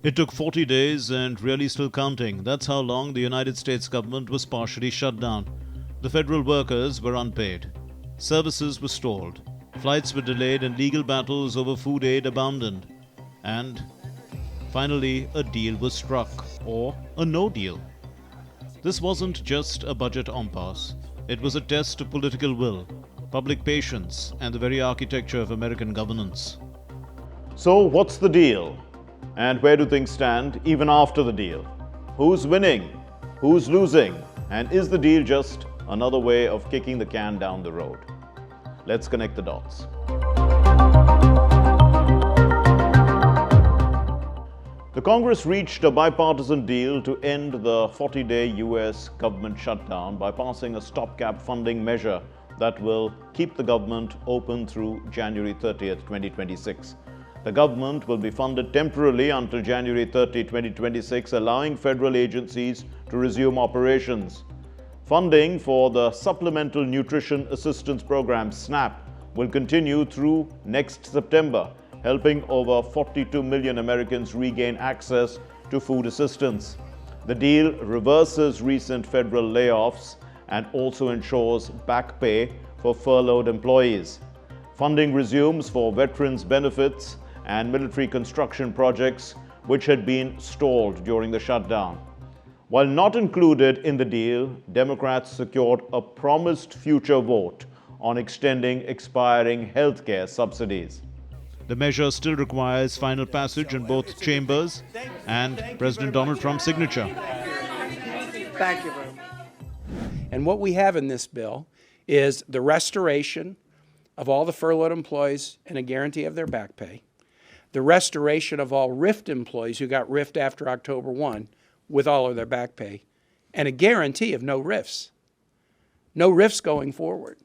It took 40 days and really still counting. That's how long the United States government was partially shut down. The federal workers were unpaid. Services were stalled. Flights were delayed and legal battles over food aid abounded. And finally, a deal was struck, or a no deal. This wasn't just a budget impasse. It was a test of political will, public patience, and the very architecture of American governance. So, what's the deal? And where do things stand even after the deal? Who's winning? Who's losing? And is the deal just another way of kicking the can down the road? Let's connect the dots. The Congress reached a bipartisan deal to end the 40-day US government shutdown by passing a stopgap funding measure that will keep the government open through January 30th, 2026. The government will be funded temporarily until January 30, 2026, allowing federal agencies to resume operations. Funding for the Supplemental Nutrition Assistance Program, SNAP, will continue through next September, helping over 42 million Americans regain access to food assistance. The deal reverses recent federal layoffs and also ensures back pay for furloughed employees. Funding resumes for veterans' benefits and military construction projects which had been stalled during the shutdown. While not included in the deal, Democrats secured a promised future vote on extending expiring healthcare subsidies. The measure still requires final passage in both chambers and President Donald Trump's signature. Thank you very much. And what we have in this bill is the restoration of all the furloughed employees and a guarantee of their back pay, the restoration of all RIFT employees who got RIFT after October 1 with all of their back pay, and a guarantee of no RIFs. No RIFs going forward.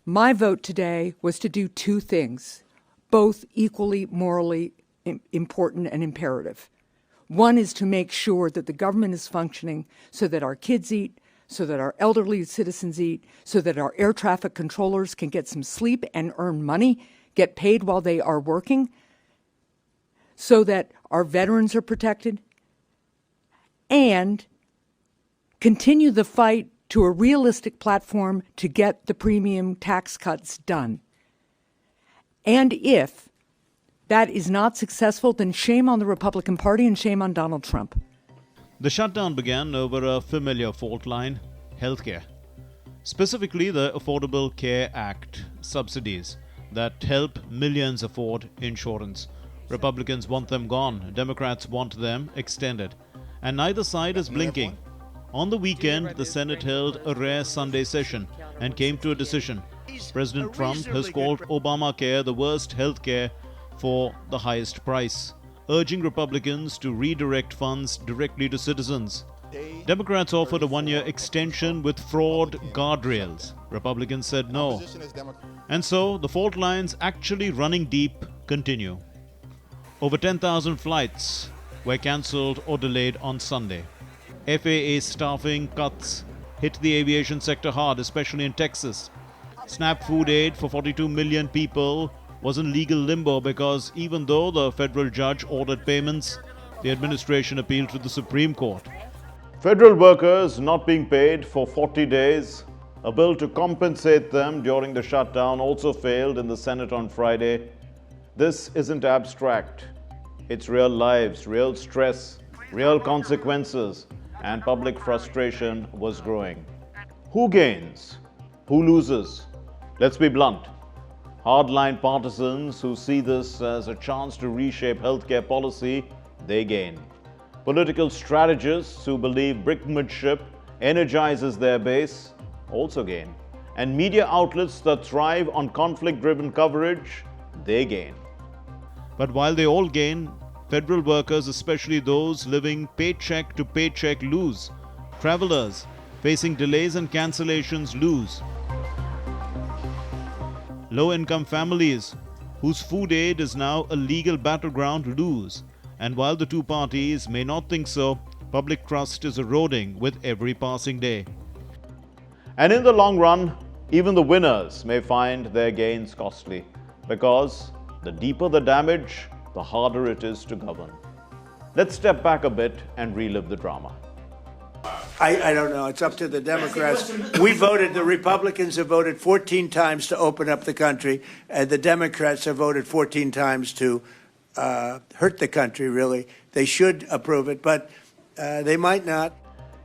My vote today was to do two things, both equally morally important and imperative. One is to make sure that the government is functioning so that our kids eat, so that our elderly citizens eat, so that our air traffic controllers can get some sleep and earn money, get paid while they are working, so that our veterans are protected, and continue the fight to a realistic platform to get the premium tax cuts done. And if that is not successful, then shame on the Republican Party and shame on Donald Trump. The shutdown began over a familiar fault line, healthcare. Specifically, the Affordable Care Act subsidies that help millions afford insurance. Republicans want them gone, Democrats want them extended. And neither side is blinking. On the weekend, the Senate held a rare Sunday session and came to a decision. President Trump has called Obamacare the worst health care for the highest price, urging Republicans to redirect funds directly to citizens. Democrats offered a one-year extension with fraud guardrails. Republicans said no. And so the fault lines actually running deep continue. Over 10,000 flights were cancelled or delayed on Sunday. FAA staffing cuts hit the aviation sector hard, especially in Texas. SNAP food aid for 42 million people was in legal limbo because even though the federal judge ordered payments, the administration appealed to the Supreme Court. Federal workers not being paid for 40 days. A bill to compensate them during the shutdown also failed in the Senate on Friday. This isn't abstract. It's real lives, real stress, real consequences, and public frustration was growing. Who gains? Who loses? Let's be blunt. Hardline partisans who see this as a chance to reshape healthcare policy, they gain. Political strategists who believe brinkmanship energizes their base also gain. And media outlets that thrive on conflict-driven coverage, they gain. But while they all gain, federal workers, especially those living paycheck to paycheck, lose. Travelers facing delays and cancellations lose. Low-income families whose food aid is now a legal battleground lose. And while the two parties may not think so, public trust is eroding with every passing day. And in the long run, even the winners may find their gains costly, because the deeper the damage, the harder it is to govern. Let's step back a bit and relive the drama. I don't know. It's up to the Democrats. We voted, the Republicans have voted 14 times to open up the country, and the Democrats have voted 14 times to hurt the country, really. They should approve it, but they might not.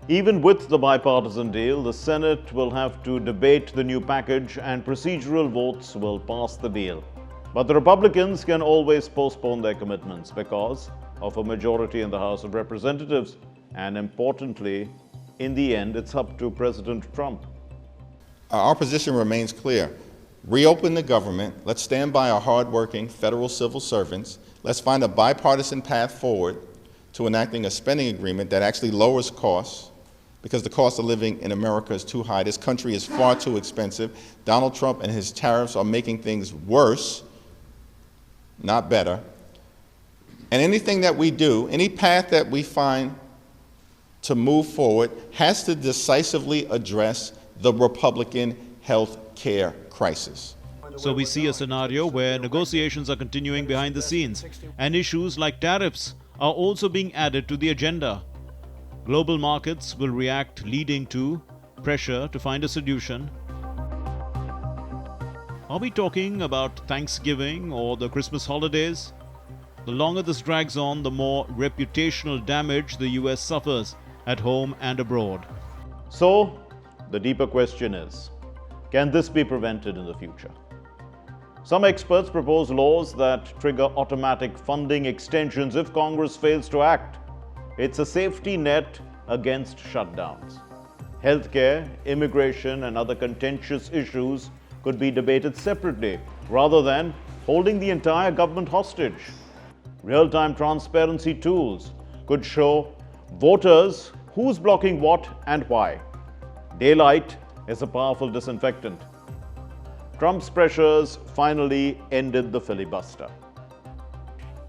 Even with the bipartisan deal, the Senate will have to debate the new package and procedural votes will pass the deal. But the Republicans can always postpone their commitments because of a majority in the House of Representatives. And importantly, in the end, it's up to President Trump. Our position remains clear. Reopen the government. Let's stand by our hardworking federal civil servants. Let's find a bipartisan path forward to enacting a spending agreement that actually lowers costs, because the cost of living in America is too high. This country is far too expensive. Donald Trump and his tariffs are making things worse, not better. And anything that we do, any path that we find to move forward, has to decisively address the Republican health care crisis. So we see a scenario where negotiations are continuing behind the scenes, and issues like tariffs are also being added to the agenda. Global markets will react, leading to pressure to find a solution. Are we talking about Thanksgiving or the Christmas holidays? The longer this drags on, the more reputational damage the US suffers at home and abroad. So, the deeper question is, can this be prevented in the future? Some experts propose laws that trigger automatic funding extensions if Congress fails to act. It's a safety net against shutdowns. Healthcare, immigration, and other contentious issues could be debated separately rather than holding the entire government hostage. Real-time transparency tools could show voters who's blocking what and why. Daylight is a powerful disinfectant. Trump's pressures finally ended the filibuster.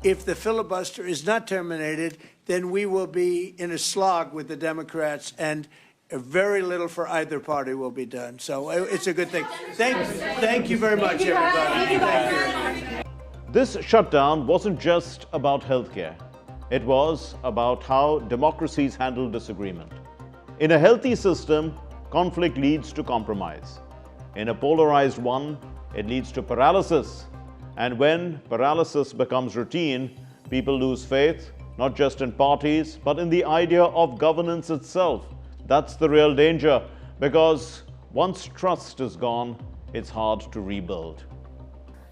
If the filibuster is not terminated, then we will be in a slog with the Democrats, and very little for either party will be done. So it's a good thing. Thank you very much, everybody. Thank you. This shutdown wasn't just about healthcare. It was about how democracies handle disagreement. In a healthy system, conflict leads to compromise. In a polarized one, it leads to paralysis. And when paralysis becomes routine, people lose faith, not just in parties, but in the idea of governance itself. That's the real danger, because once trust is gone, it's hard to rebuild.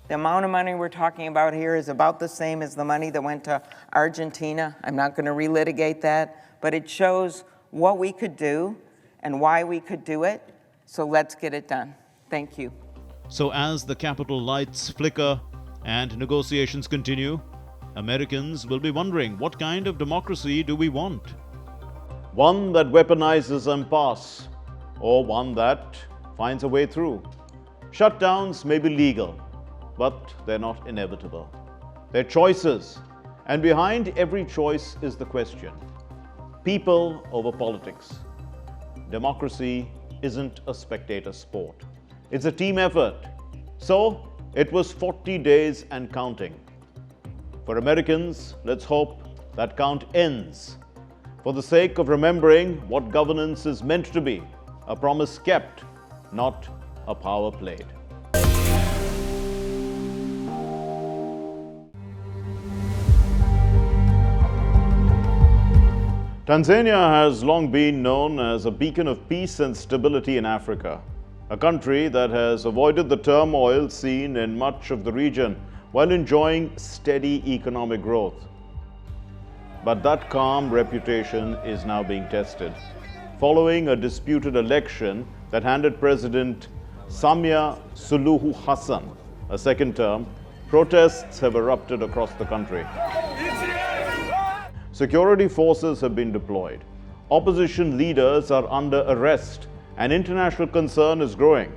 The amount of money we're talking about here is about the same as the money that went to Argentina. I'm not going to relitigate that, but it shows what we could do and why we could do it. So let's get it done. Thank you. So as the Capitol lights flicker and negotiations continue, Americans will be wondering, what kind of democracy do we want? One that weaponizes impasse, or one that finds a way through. Shutdowns may be legal, but they're not inevitable. They're choices, and behind every choice is the question: people over politics. Democracy isn't a spectator sport. It's a team effort. So, it was 40 days and counting. For Americans, let's hope that count ends. For the sake of remembering what governance is meant to be, a promise kept, not a power played. Tanzania has long been known as a beacon of peace and stability in Africa, a country that has avoided the turmoil seen in much of the region while enjoying steady economic growth. But that calm reputation is now being tested. Following a disputed election that handed President Samia Suluhu Hassan a second term, protests have erupted across the country. Security forces have been deployed. Opposition leaders are under arrest, and international concern is growing.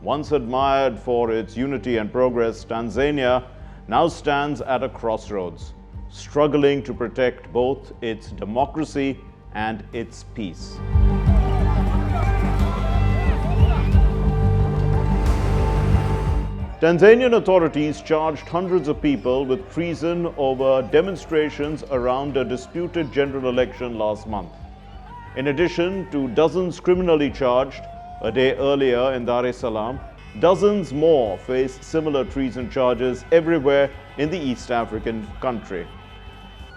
Once admired for its unity and progress, Tanzania now stands at a crossroads, struggling to protect both its democracy and its peace. Tanzanian authorities charged hundreds of people with treason over demonstrations around a disputed general election last month. In addition to dozens criminally charged a day earlier in Dar es Salaam, dozens more face similar treason charges everywhere in the East African country.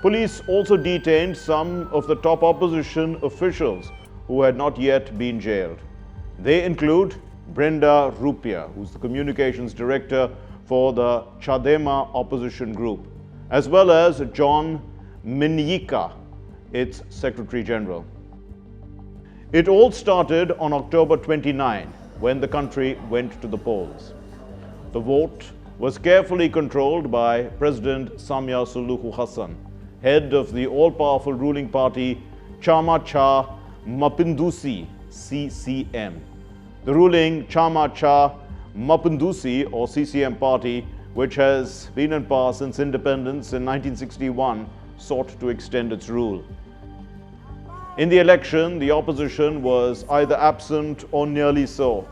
Police also detained some of the top opposition officials who had not yet been jailed. They include Brenda Rupia, who's the communications director for the Chadema opposition group, as well as John Mnyika, its Secretary General. It all started on October 29, when the country went to the polls. The vote was carefully controlled by President Samia Suluhu Hassan, head of the all-powerful ruling party Chama Cha Mapinduzi, CCM. The ruling Chama Cha Mapinduzi, or CCM party, which has been in power since independence in 1961, sought to extend its rule. In the election, the opposition was either absent or nearly so.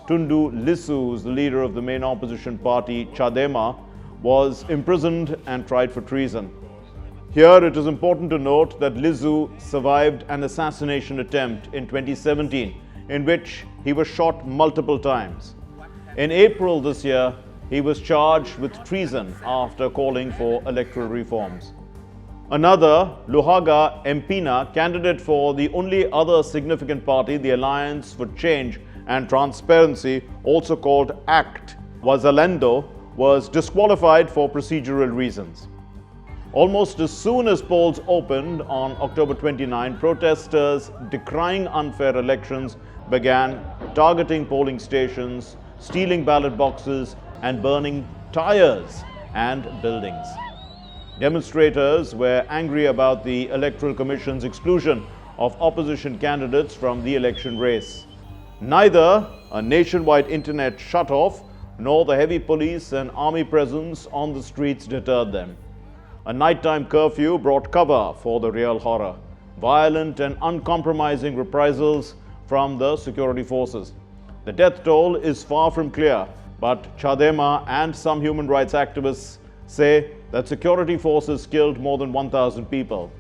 Tundu Lissu, the leader of the main opposition party, Chadema, was imprisoned and tried for treason. Here, it is important to note that Lissu survived an assassination attempt in 2017, in which he was shot multiple times. In April this year, he was charged with treason after calling for electoral reforms. Another, Luhaga Mpina, candidate for the only other significant party, the Alliance for Change and Transparency, also called ACT, Wazalendo, was disqualified for procedural reasons. Almost as soon as polls opened on October 29, protesters decrying unfair elections began targeting polling stations, stealing ballot boxes, and burning tires and buildings. Demonstrators were angry about the Electoral Commission's exclusion of opposition candidates from the election race. Neither a nationwide internet shutoff nor the heavy police and army presence on the streets deterred them. A nighttime curfew brought cover for the real horror: violent and uncompromising reprisals from the security forces. The death toll is far from clear, but Chadema and some human rights activists say that security forces killed more than 1,000 people.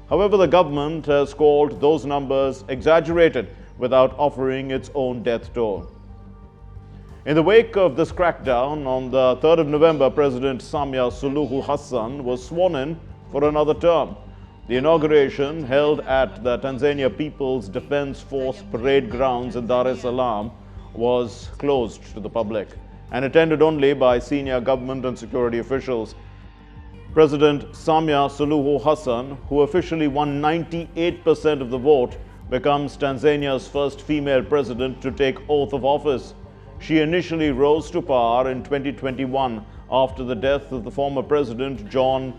However, the government has called those numbers exaggerated without offering its own death toll. In the wake of this crackdown, on the 3rd of November, President Samia Suluhu Hassan was sworn in for another term. The inauguration, held at the Tanzania People's Defense Force parade grounds in Dar es Salaam, was closed to the public and attended only by senior government and security officials. President Samia Suluhu Hassan, who officially won 98% of the vote, becomes Tanzania's first female president to take oath of office. She initially rose to power in 2021 after the death of the former president John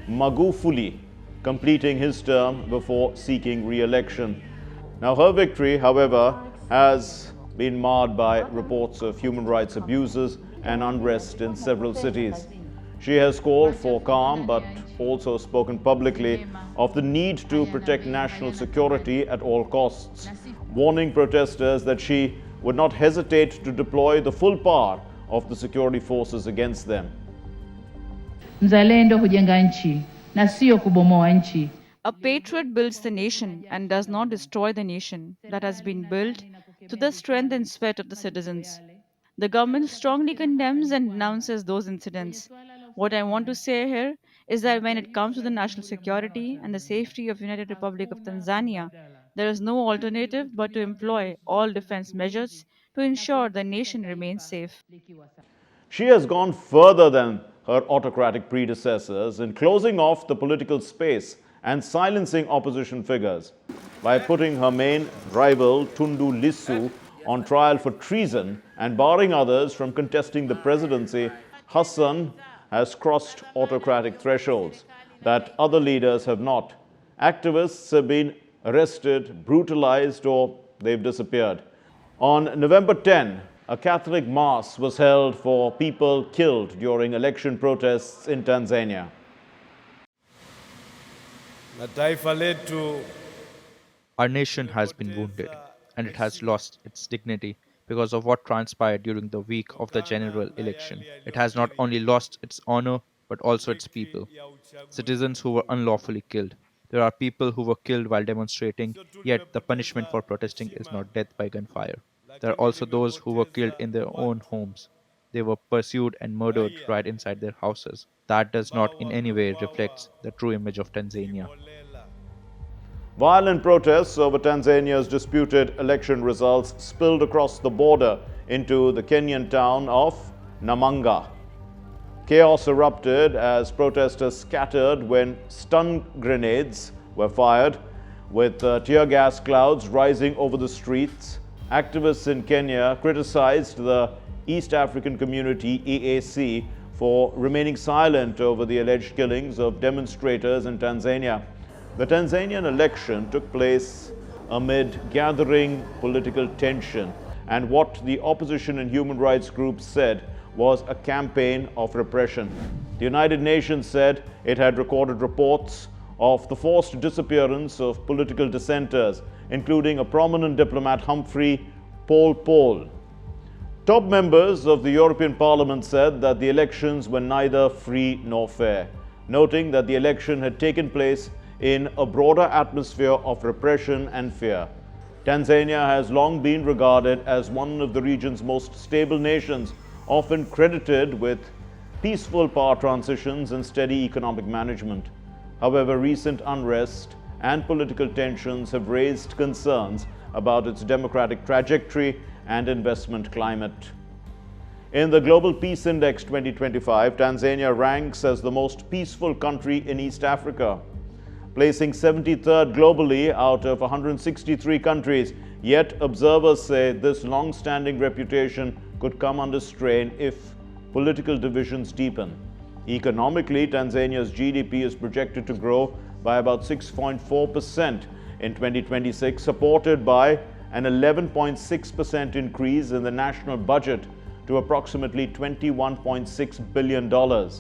Magufuli, completing his term before seeking re-election. Now, her victory, however, has been marred by reports of human rights abuses and unrest in several cities. She has called for calm, but also spoken publicly of the need to protect national security at all costs, warning protesters that she would not hesitate to deploy the full power of the security forces against them. Mzalendo hujenga nchi na sio kubomoa nchi. A patriot builds the nation and does not destroy the nation that has been built through the strength and sweat of the citizens. The government strongly condemns and denounces those incidents. What I want to say here is that when it comes to the national security and the safety of United Republic of Tanzania, there is no alternative but to employ all defense measures to ensure the nation remains safe. She has gone further than her autocratic predecessors in closing off the political space and silencing opposition figures. By putting her main rival, Tundu Lissu, on trial for treason and barring others from contesting the presidency, Hassan has crossed autocratic thresholds that other leaders have not. Activists have been arrested, brutalized, or they've disappeared. On November 10, a Catholic mass was held for people killed during election protests in Tanzania. Our nation has been wounded, and it has lost its dignity. because of what transpired during the week of the general election. It has not only lost its honor, but also its people. Citizens who were unlawfully killed. There are people who were killed while demonstrating, yet the punishment for protesting is not death by gunfire. There are also those who were killed in their own homes. They were pursued and murdered right inside their houses. That does not in any way reflect the true image of Tanzania. Violent protests over Tanzania's disputed election results spilled across the border into the Kenyan town of Namanga. Chaos erupted as protesters scattered when stun grenades were fired, with tear gas clouds rising over the streets. Activists in Kenya criticized the East African Community (EAC) for remaining silent over the alleged killings of demonstrators in Tanzania. The Tanzanian election took place amid gathering political tension and what the opposition and human rights groups said was a campaign of repression. The United Nations said it had recorded reports of the forced disappearance of political dissenters, including a prominent diplomat, Humphrey Pole. Top members of the European Parliament said that the elections were neither free nor fair, noting that the election had taken place in a broader atmosphere of repression and fear. Tanzania has long been regarded as one of the region's most stable nations, often credited with peaceful power transitions and steady economic management. However, recent unrest and political tensions have raised concerns about its democratic trajectory and investment climate. In the Global Peace Index 2025, Tanzania ranks as the most peaceful country in East Africa, placing 73rd globally out of 163 countries. Yet observers say this long-standing reputation could come under strain if political divisions deepen. Economically, Tanzania's GDP is projected to grow by about 6.4% in 2026, supported by an 11.6% increase in the national budget to approximately $21.6 billion.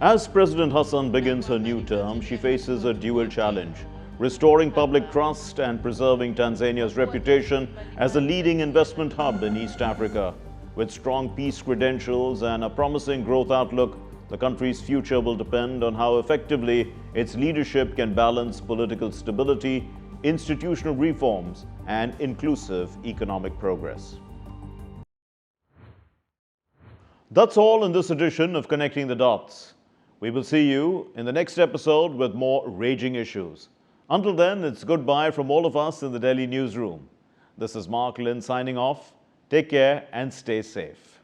As President Hassan begins her new term, she faces a dual challenge: restoring public trust and preserving Tanzania's reputation as a leading investment hub in East Africa. With strong peace credentials and a promising growth outlook, the country's future will depend on how effectively its leadership can balance political stability, institutional reforms, and inclusive economic progress. That's all in this edition of Connecting the Dots. We will see you in the next episode with more raging issues. Until then, it's goodbye from all of us in the Delhi newsroom. This is Mark Lynn signing off. Take care and stay safe.